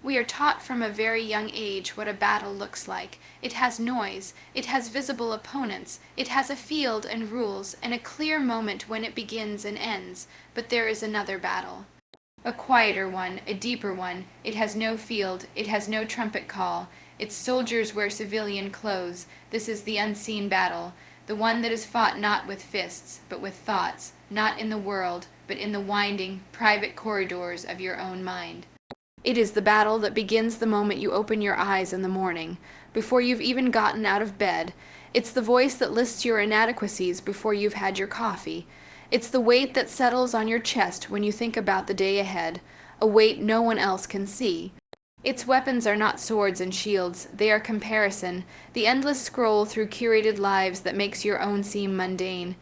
We are taught from a very young age what a battle looks like. It has noise, it has visible opponents, it has a field and rules, and a clear moment when it begins and ends. But there is another battle. A quieter one, a deeper one. It has no field, it has no trumpet call. Its soldiers wear civilian clothes. This is the unseen battle, the one that is fought not with fists, but with thoughts, not in the world, but in the winding, private corridors of your own mind. It is the battle that begins the moment you open your eyes in the morning, before you've even gotten out of bed. It's the voice that lists your inadequacies before you've had your coffee. It's the weight that settles on your chest when you think about the day ahead, a weight no one else can see. Its weapons are not swords and shields, they are comparison, the endless scroll through curated lives that makes your own seem mundane.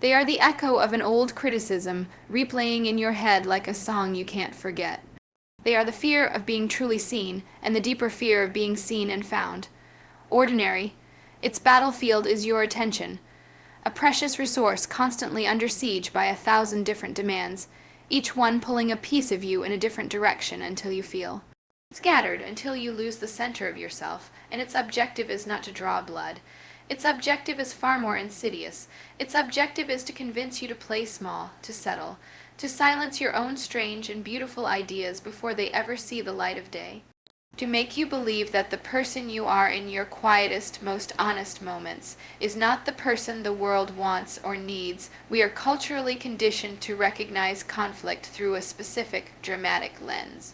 They are the echo of an old criticism, replaying in your head like a song you can't forget. They are the fear of being truly seen, and the deeper fear of being seen and found. Ordinary, its battlefield is your attention, a precious resource constantly under siege by 1,000 different demands, each one pulling a piece of you in a different direction until you feel scattered, until you lose the center of yourself, and its objective is not to draw blood. Its objective is far more insidious. Its objective is to convince you to play small, to settle, to silence your own strange and beautiful ideas before they ever see the light of day. To make you believe that the person you are in your quietest, most honest moments is not the person the world wants or needs. We are culturally conditioned to recognize conflict through a specific, dramatic lens.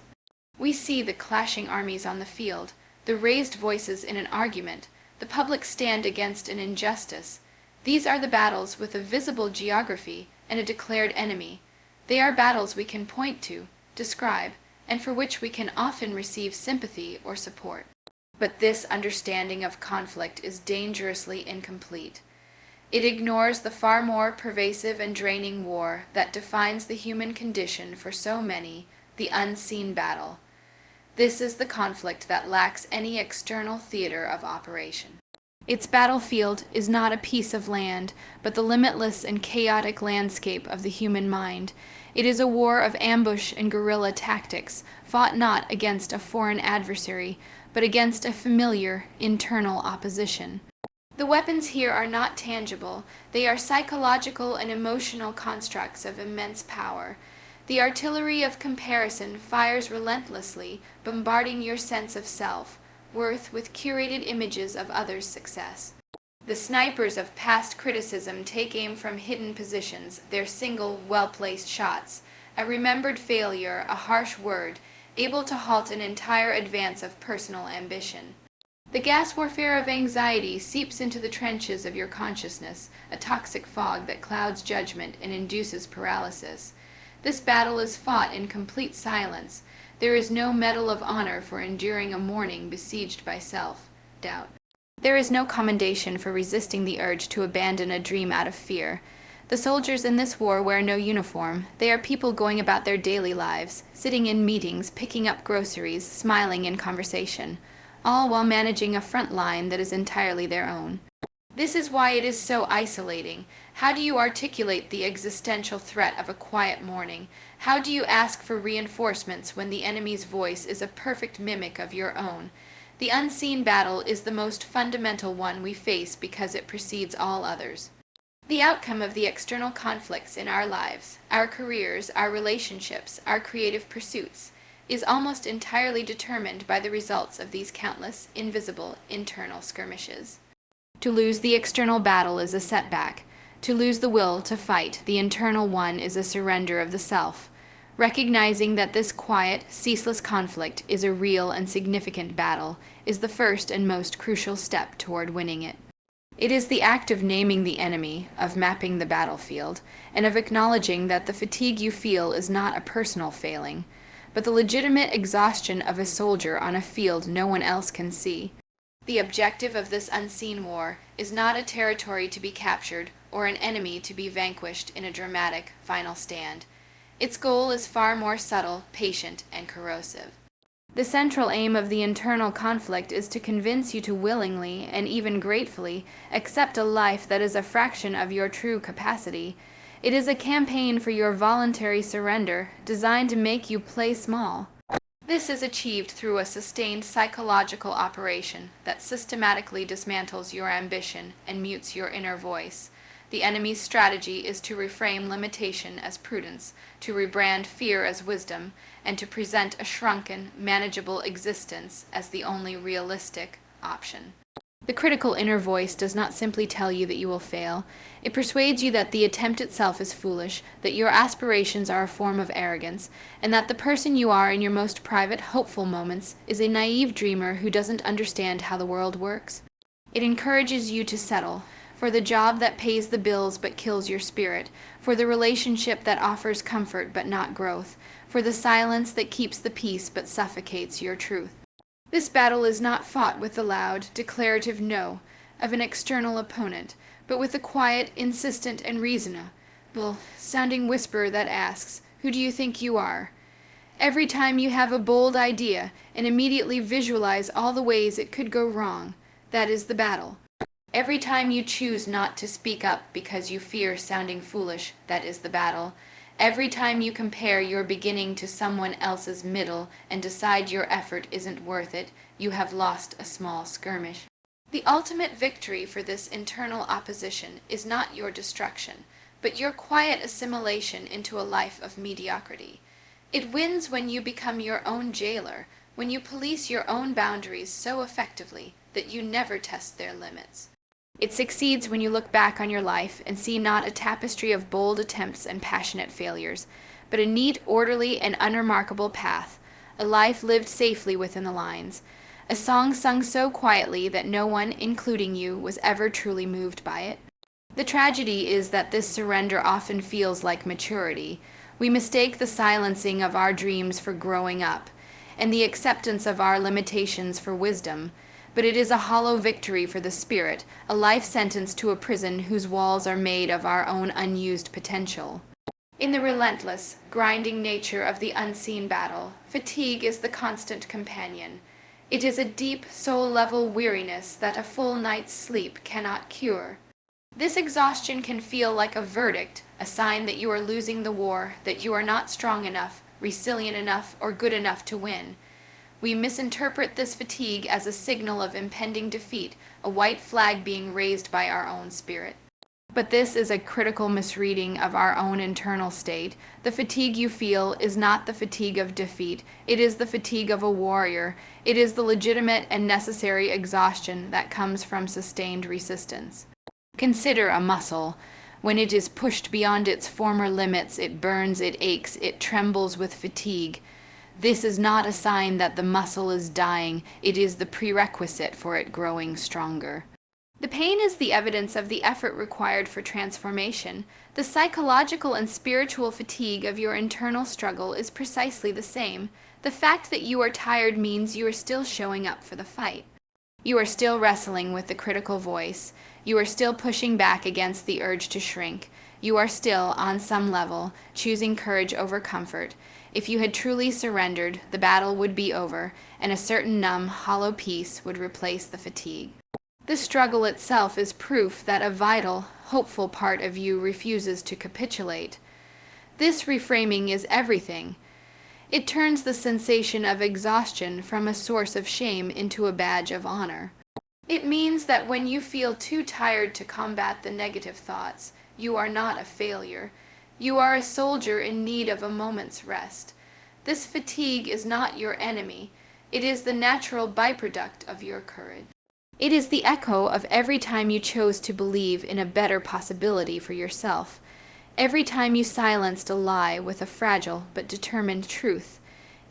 We see the clashing armies on the field, the raised voices in an argument, the public stand against an injustice. These are the battles with a visible geography and a declared enemy. They are battles we can point to, describe, and for which we can often receive sympathy or support. But this understanding of conflict is dangerously incomplete. It ignores the far more pervasive and draining war that defines the human condition for so many, the unseen battle. This is the conflict that lacks any external theater of operation. Its battlefield is not a piece of land, but the limitless and chaotic landscape of the human mind. It is a war of ambush and guerrilla tactics, fought not against a foreign adversary, but against a familiar, internal opposition. The weapons here are not tangible. They are psychological and emotional constructs of immense power. The artillery of comparison fires relentlessly, bombarding your sense of self, worth with curated images of others' success. The snipers of past criticism take aim from hidden positions, their single, well-placed shots, a remembered failure, a harsh word, able to halt an entire advance of personal ambition. The gas warfare of anxiety seeps into the trenches of your consciousness, a toxic fog that clouds judgment and induces paralysis. This battle is fought in complete silence. There is no medal of honor for enduring a morning besieged by self-doubt. There is no commendation for resisting the urge to abandon a dream out of fear. The soldiers in this war wear no uniform. They are people going about their daily lives, sitting in meetings, picking up groceries, smiling in conversation, all while managing a front line that is entirely their own. This is why it is so isolating. How do you articulate the existential threat of a quiet morning? How do you ask for reinforcements when the enemy's voice is a perfect mimic of your own? The unseen battle is the most fundamental one we face because it precedes all others. The outcome of the external conflicts in our lives, our careers, our relationships, our creative pursuits, is almost entirely determined by the results of these countless, invisible, internal skirmishes. To lose the external battle is a setback. To lose the will to fight, the internal one, is a surrender of the self. Recognizing that this quiet, ceaseless conflict is a real and significant battle is the first and most crucial step toward winning it. It is the act of naming the enemy, of mapping the battlefield, and of acknowledging that the fatigue you feel is not a personal failing, but the legitimate exhaustion of a soldier on a field no one else can see. The objective of this unseen war is not a territory to be captured or an enemy to be vanquished in a dramatic final stand. Its goal is far more subtle, patient, and corrosive. The central aim of the internal conflict is to convince you to willingly, and even gratefully, accept a life that is a fraction of your true capacity. It is a campaign for your voluntary surrender, designed to make you play small. This is achieved through a sustained psychological operation that systematically dismantles your ambition and mutes your inner voice. The enemy's strategy is to reframe limitation as prudence, to rebrand fear as wisdom, and to present a shrunken, manageable existence as the only realistic option. The critical inner voice does not simply tell you that you will fail. It persuades you that the attempt itself is foolish, that your aspirations are a form of arrogance, and that the person you are in your most private, hopeful moments is a naive dreamer who doesn't understand how the world works. It encourages you to settle for the job that pays the bills but kills your spirit, for the relationship that offers comfort but not growth, for the silence that keeps the peace but suffocates your truth. This battle is not fought with the loud, declarative no of an external opponent, but with a quiet, insistent, and reasonable sounding whisper that asks, "Who do you think you are?" Every time you have a bold idea and immediately visualize all the ways it could go wrong, that is the battle. Every time you choose not to speak up because you fear sounding foolish, that is the battle. Every time you compare your beginning to someone else's middle and decide your effort isn't worth it, you have lost a small skirmish. The ultimate victory for this internal opposition is not your destruction, but your quiet assimilation into a life of mediocrity. It wins when you become your own jailer, when you police your own boundaries so effectively that you never test their limits. It succeeds when you look back on your life and see not a tapestry of bold attempts and passionate failures, but a neat, orderly, and unremarkable path, a life lived safely within the lines, a song sung so quietly that no one, including you, was ever truly moved by it. The tragedy is that this surrender often feels like maturity. We mistake the silencing of our dreams for growing up, and the acceptance of our limitations for wisdom. But it is a hollow victory for the spirit, a life sentence to a prison whose walls are made of our own unused potential. In the relentless, grinding nature of the unseen battle, fatigue is the constant companion. It is a deep, soul-level weariness that a full night's sleep cannot cure. This exhaustion can feel like a verdict, a sign that you are losing the war, that you are not strong enough, resilient enough, or good enough to win. We misinterpret this fatigue as a signal of impending defeat, a white flag being raised by our own spirit. But this is a critical misreading of our own internal state. The fatigue you feel is not the fatigue of defeat. It is the fatigue of a warrior. It is the legitimate and necessary exhaustion that comes from sustained resistance. Consider a muscle. When it is pushed beyond its former limits, it burns, it aches, it trembles with fatigue. This is not a sign that the muscle is dying, it is the prerequisite for it growing stronger. The pain is the evidence of the effort required for transformation. The psychological and spiritual fatigue of your internal struggle is precisely the same. The fact that you are tired means you are still showing up for the fight. You are still wrestling with the critical voice. You are still pushing back against the urge to shrink. You are still, on some level, choosing courage over comfort. If you had truly surrendered, the battle would be over, and a certain numb, hollow peace would replace the fatigue. The struggle itself is proof that a vital, hopeful part of you refuses to capitulate. This reframing is everything. It turns the sensation of exhaustion from a source of shame into a badge of honor. It means that when you feel too tired to combat the negative thoughts, you are not a failure. You are a soldier in need of a moment's rest. This fatigue is not your enemy. It is the natural byproduct of your courage. It is the echo of every time you chose to believe in a better possibility for yourself. Every time you silenced a lie with a fragile but determined truth.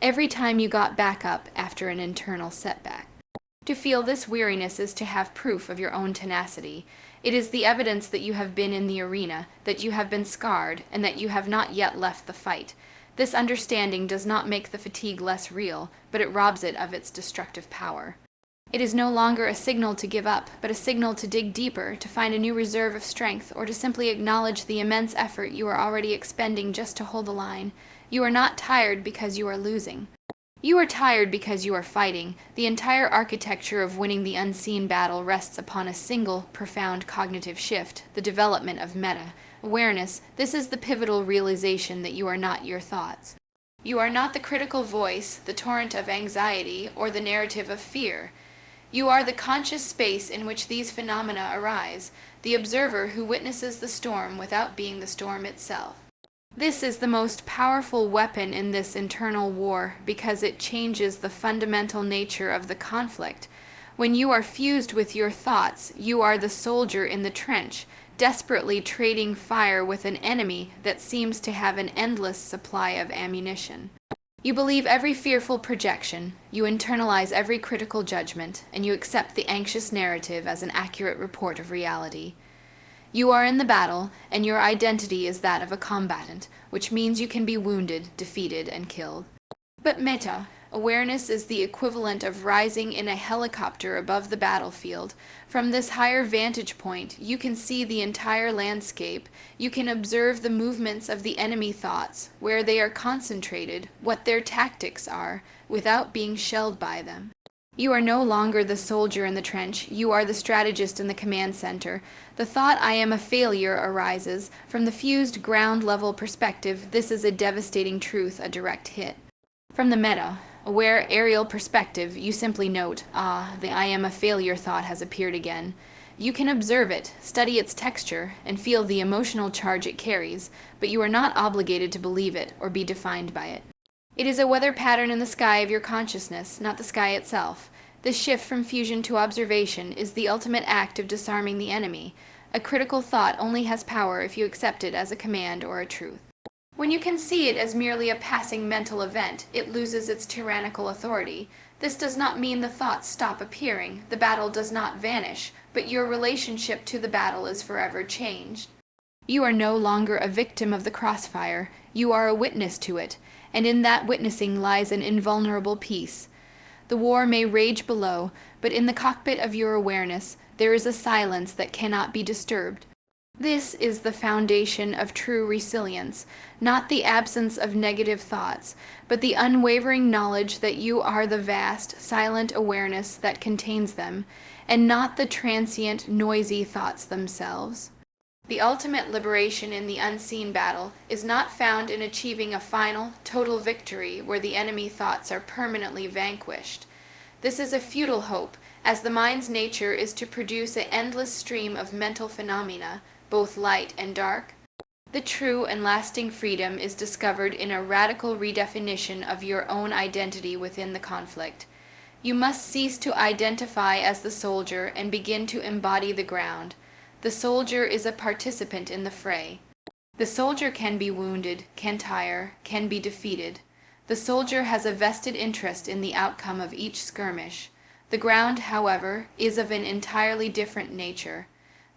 Every time you got back up after an internal setback. To feel this weariness is to have proof of your own tenacity. It is the evidence that you have been in the arena, that you have been scarred, and that you have not yet left the fight. This understanding does not make the fatigue less real, but it robs it of its destructive power. It is no longer a signal to give up, but a signal to dig deeper, to find a new reserve of strength, or to simply acknowledge the immense effort you are already expending just to hold the line. You are not tired because you are losing. You are tired because you are fighting. The entire architecture of winning the unseen battle rests upon a single, profound cognitive shift, the development of meta awareness. This is the pivotal realization that you are not your thoughts. You are not the critical voice, the torrent of anxiety, or the narrative of fear. You are the conscious space in which these phenomena arise, the observer who witnesses the storm without being the storm itself. This is the most powerful weapon in this internal war because it changes the fundamental nature of the conflict. When you are fused with your thoughts, you are the soldier in the trench, desperately trading fire with an enemy that seems to have an endless supply of ammunition. You believe every fearful projection, you internalize every critical judgment, and you accept the anxious narrative as an accurate report of reality. You are in the battle, and your identity is that of a combatant, which means you can be wounded, defeated, and killed. But meta, awareness is the equivalent of rising in a helicopter above the battlefield. From this higher vantage point, you can see the entire landscape. You can observe the movements of the enemy thoughts, where they are concentrated, what their tactics are, without being shelled by them. You are no longer the soldier in the trench, you are the strategist in the command center. The thought "I am a failure" arises. From the fused ground-level perspective, this is a devastating truth, a direct hit. From the meta, aware aerial perspective, you simply note, the "I am a failure" thought has appeared again. You can observe it, study its texture, and feel the emotional charge it carries, but you are not obligated to believe it or be defined by it. It is a weather pattern in the sky of your consciousness, not the sky itself. This shift from fusion to observation is the ultimate act of disarming the enemy. A critical thought only has power if you accept it as a command or a truth. When you can see it as merely a passing mental event, it loses its tyrannical authority. This does not mean the thoughts stop appearing, the battle does not vanish, but your relationship to the battle is forever changed. You are no longer a victim of the crossfire, you are a witness to it, and in that witnessing lies an invulnerable peace. The war may rage below, but in the cockpit of your awareness, there is a silence that cannot be disturbed. This is the foundation of true resilience, not the absence of negative thoughts, but the unwavering knowledge that you are the vast, silent awareness that contains them, and not the transient, noisy thoughts themselves. The ultimate liberation in the unseen battle is not found in achieving a final, total victory where the enemy thoughts are permanently vanquished. This is a futile hope, as the mind's nature is to produce an endless stream of mental phenomena, both light and dark. The true and lasting freedom is discovered in a radical redefinition of your own identity within the conflict. You must cease to identify as the soldier and begin to embody the ground. The soldier is a participant in the fray. The soldier can be wounded, can tire, can be defeated. The soldier has a vested interest in the outcome of each skirmish. The ground, however, is of an entirely different nature.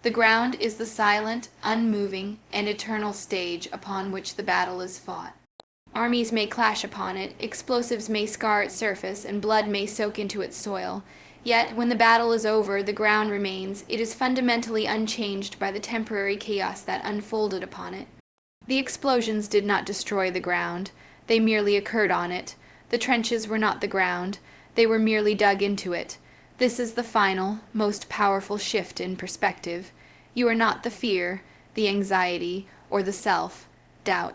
The ground is the silent, unmoving, and eternal stage upon which the battle is fought. Armies may clash upon it, explosives may scar its surface, and blood may soak into its soil. Yet, when the battle is over, the ground remains. It is fundamentally unchanged by the temporary chaos that unfolded upon it. The explosions did not destroy the ground. They merely occurred on it. The trenches were not the ground. They were merely dug into it. This is the final, most powerful shift in perspective. You are not the fear, the anxiety, or the self-doubt.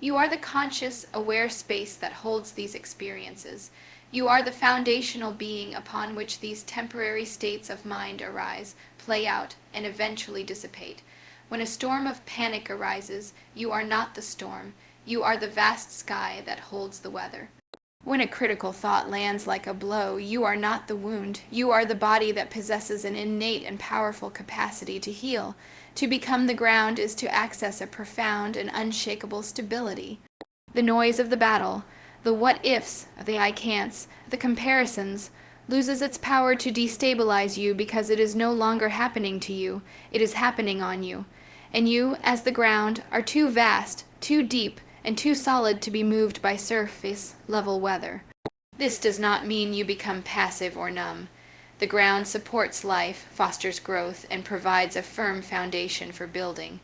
You are the conscious, aware space that holds these experiences. You are the foundational being upon which these temporary states of mind arise, play out, and eventually dissipate. When a storm of panic arises, you are not the storm. You are the vast sky that holds the weather. When a critical thought lands like a blow, you are not the wound. You are the body that possesses an innate and powerful capacity to heal. To become the ground is to access a profound and unshakable stability. The noise of the battle, the what-ifs, the I can'ts, the comparisons, loses its power to destabilize you because it is no longer happening to you, it is happening on you. And you, as the ground, are too vast, too deep, and too solid to be moved by surface-level weather. This does not mean you become passive or numb. The ground supports life, fosters growth, and provides a firm foundation for building.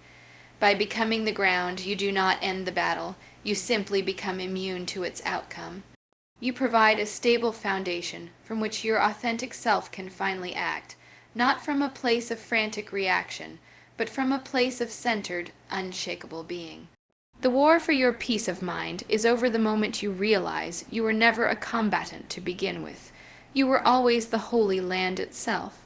By becoming the ground, you do not end the battle. You simply become immune to its outcome. You provide a stable foundation from which your authentic self can finally act, not from a place of frantic reaction, but from a place of centered, unshakable being. The war for your peace of mind is over the moment you realize you were never a combatant to begin with. You were always the Holy Land itself.